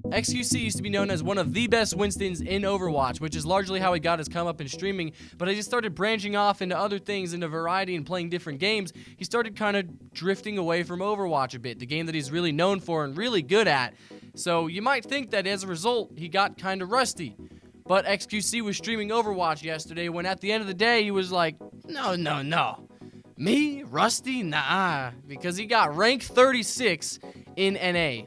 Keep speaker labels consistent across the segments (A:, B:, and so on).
A: xQc used to be known as one of the best Winstons in Overwatch, which is largely how he got his come up in streaming, but as he started branching off into other things, into variety and playing different games, he started kind of drifting away from Overwatch a bit, the game that he's really known for and really good at. So you might think that as a result, he got kind of rusty. But xQc was streaming Overwatch yesterday when at the end of the day, he was like, no. Me? Rusty? Nah. Because he got rank 36 in NA.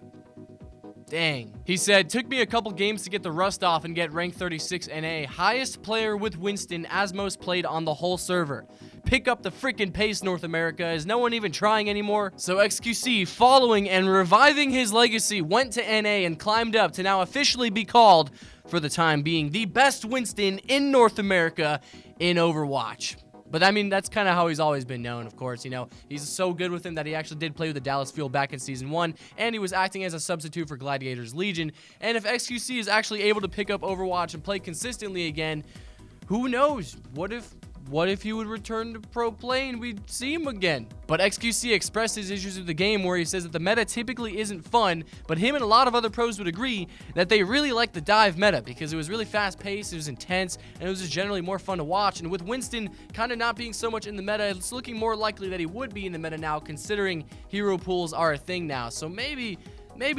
A: Dang. He said, took me a couple games to get the rust off and get rank 36 NA. Highest player with Winston as most played on the whole server. Pick up the freaking pace, North America. Is no one even trying anymore? So xQc, following and reviving his legacy, went to NA and climbed up to now officially be called, for the time being, the best Winston in North America in Overwatch. But I mean, that's kind of how he's always been known, of course. You know, he's so good with him that he actually did play with the Dallas Fuel back in Season 1, and he was acting as a substitute for Gladiators Legion. And if xQc is actually able to pick up Overwatch and play consistently again, who knows? What if he would return to pro play and we'd see him again? But xQc expressed his issues with the game where he says that the meta typically isn't fun, but him and a lot of other pros would agree that they really like the dive meta because it was really fast-paced, it was intense, and it was just generally more fun to watch. And with Winston kind of not being so much in the meta, it's looking more likely that he would be in the meta now, considering hero pools are a thing now. So maybe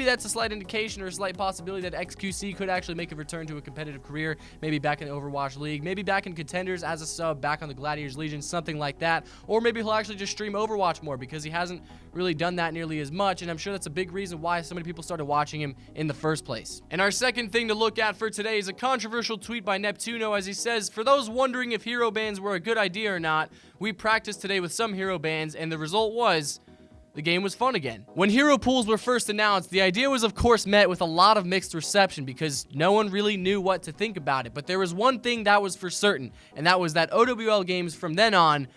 A: that's a slight indication or a slight possibility that xQc could actually make a return to a competitive career, maybe back in the Overwatch League, maybe back in Contenders as a sub, back on the Gladiators Legion, something like that. Or maybe he'll actually just stream Overwatch more because he hasn't really done that nearly as much, and I'm sure that's a big reason why so many people started watching him in the first place. And our second thing to look at for today is a controversial tweet by neptuNo, as he says, for those wondering if hero bans were a good idea or not, we practiced today with some hero bans, and the result was the game was fun again. When hero pools were first announced, the idea was of course met with a lot of mixed reception because no one really knew what to think about it. But there was one thing that was for certain, and that was that OWL games from then on,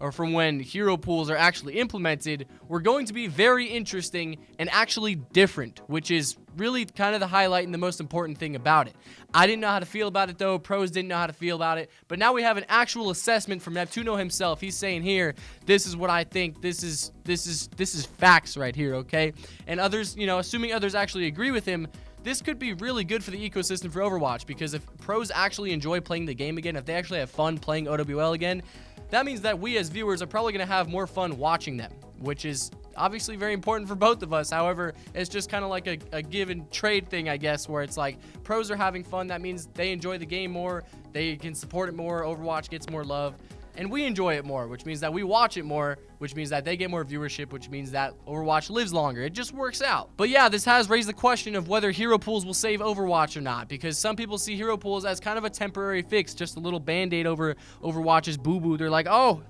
A: or from when hero pools are actually implemented, were going to be very interesting and actually different, which is really kind of the highlight and the most important thing about it. I didn't know how to feel about it though, pros didn't know how to feel about it, but now we have an actual assessment from neptuNo himself. He's saying here, this is what I think, this is facts right here, okay? And others, you know, assuming others actually agree with him, this could be really good for the ecosystem for Overwatch, because if pros actually enjoy playing the game again, if they actually have fun playing OWL again, that means that we as viewers are probably going to have more fun watching them, which is obviously very important for both of us. However, it's just kind of like a give and trade thing, I guess, where it's like pros are having fun. That means they enjoy the game more. They can support it more. Overwatch gets more love. And we enjoy it more, which means that we watch it more, which means that they get more viewership, which means that Overwatch lives longer. It just works out. But yeah, this has raised the question of whether hero pools will save Overwatch or not, because some people see hero pools as kind of a temporary fix, just a little band-aid over Overwatch's boo-boo. They're like, oh,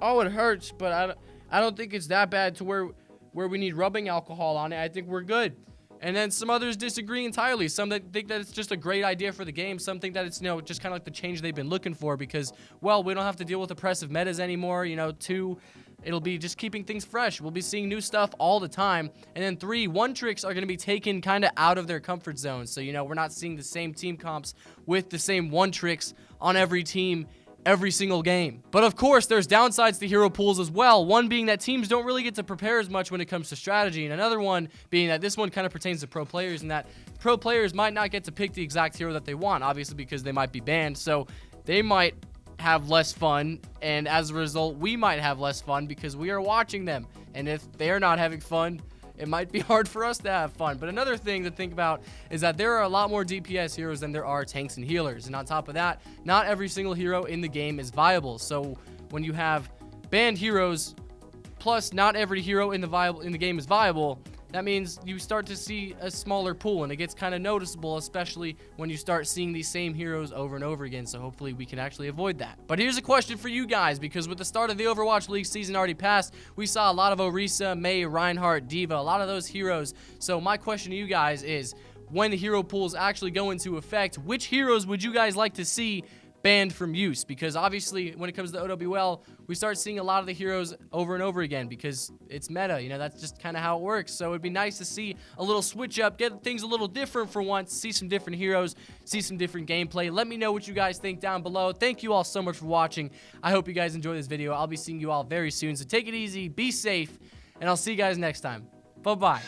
A: it hurts, but I don't think it's that bad to where we need rubbing alcohol on it. I think we're good. And then some others disagree entirely. Some that think that it's just a great idea for the game. Some think that it's, you know, just kind of like the change they've been looking for because, well, we don't have to deal with oppressive metas anymore. You know, 2, it'll be just keeping things fresh. We'll be seeing new stuff all the time. And then 3, one-tricks are going to be taken kind of out of their comfort zone. So, you know, we're not seeing the same team comps with the same one-tricks on every team every single game. But of course, there's downsides to hero pools as well. One being that teams don't really get to prepare as much when it comes to strategy, and another one being that this one kind of pertains to pro players, and that pro players might not get to pick the exact hero that they want, obviously because they might be banned, so they might have less fun, and as a result, we might have less fun because we are watching them, and if they're not having fun, it might be hard for us to have fun. But another thing to think about is that there are a lot more DPS heroes than there are tanks and healers. And on top of that, not every single hero in the game is viable. So when you have banned heroes, plus not every hero in the game is viable, that means you start to see a smaller pool, and it gets kind of noticeable, especially when you start seeing these same heroes over and over again. So hopefully we can actually avoid that. But here's a question for you guys, because with the start of the Overwatch League season already passed, we saw a lot of Orisa, Mei, Reinhardt, Diva, a lot of those heroes. So my question to you guys is, when the hero pools actually go into effect, which heroes would you guys like to see banned from use? Because obviously when it comes to OWL, we start seeing a lot of the heroes over and over again because it's meta, you know, that's just kind of how it works. So it'd be nice to see a little switch up, get things a little different for once, see some different heroes, see some different gameplay. Let me know what you guys think down below. Thank you all so much for watching. I hope you guys enjoy this video. I'll be seeing you all very soon, so take it easy, be safe, and I'll see you guys next time. Bye-bye.